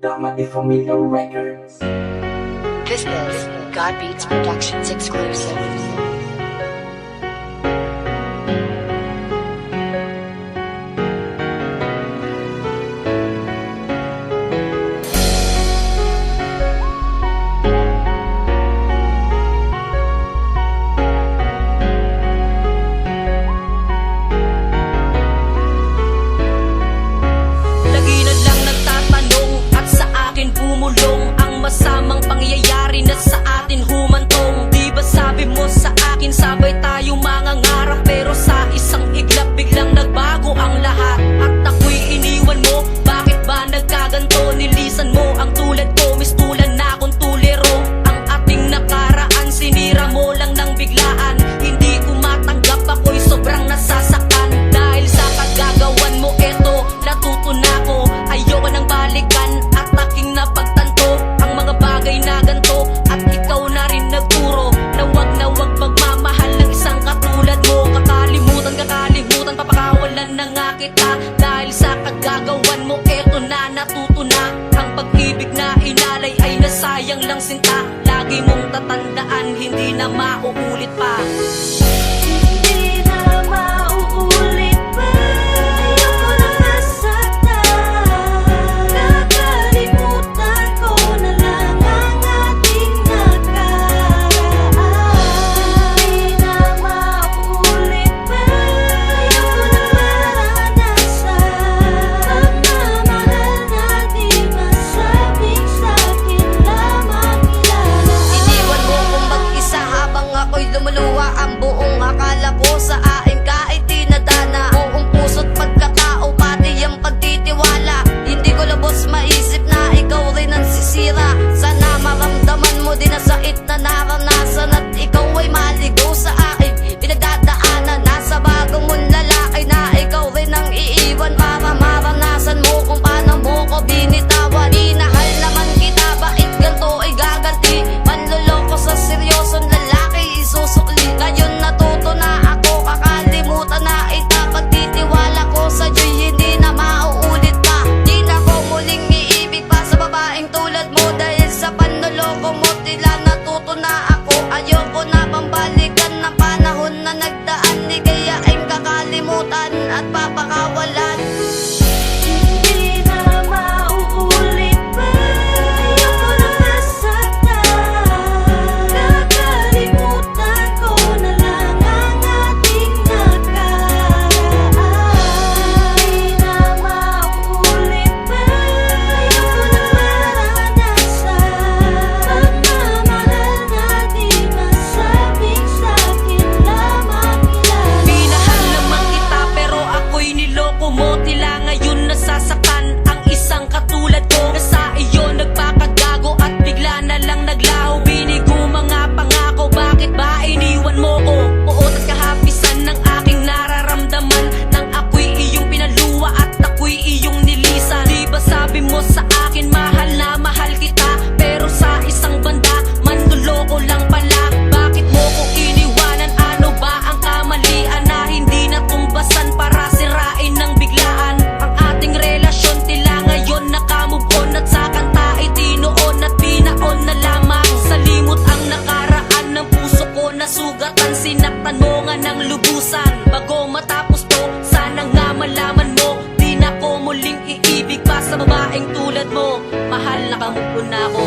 Dama de Familia Records. This is God Beats Productions exclusive. Masamang pangyayari na sa atin humantong. Di ba sabi mo sa akin sabay tayo mangangarap, pero sa isang iglap biglang nagbago ang lahat. At ako'y iniwan mo, bakit ba nagkaganto? Nilisan mo ang tulad ko, mistulan na akong tulero. Ang ating nakaraan sinira mo lang ng biglaan. Hindi ko matanggap, ako'y sobrang nasasaktan. Dahil sa kagagawan mo eto, natuto na ko. Ayoko nang balikan at aking napagtanto bagay na ganto, at ikaw na rin nagturo na wag magmamahal ng isang katulad mo. Kakalimutan, papakawalan na nga kita. Dahil sa kagagawan mo, eto na natuto na. Ang pag-ibig na inalay ay nasayang lang sinta. Lagi mong tatandaan, hindi na mauulit pa. Lumuluwa ang buong akala ko sa aking kahit tinadana. Buong puso't pagkatao, pati ang pagtitiwala. Hindi ko lubos maisip na ikaw rin ang sisira. Sana maramdaman mo din na sait na naranasan, at ikaw ay maligaw sa akin pinagdadaanan. Nasa bagong mong lalaki na ikaw rin ang iiwan para maranasan mo kung paano mo ko binitawan. Inahal naman kita, bait ganto ay gaganti. Manloloko sa seryosong lalaki susukli. Ngayon natuto na ako, kakalimutan na ita. Pagtitiwala ko sa Diyos, hindi na mauulit pa. Di na ko muling iibig pa sa babaeng tulad mo. Dahil sa panloloko mo, tila natuto na ako. Ayoko na pambalikan ng panahon na nagdaan. Di kaya ay kakalimutan at papakawalan. Sinaktan mo nga ng lubusan. Bago matapos to, sana nga malaman mo, di na ko muling iibig pa sa babaeng tulad mo. Mahal na kamukon na ako.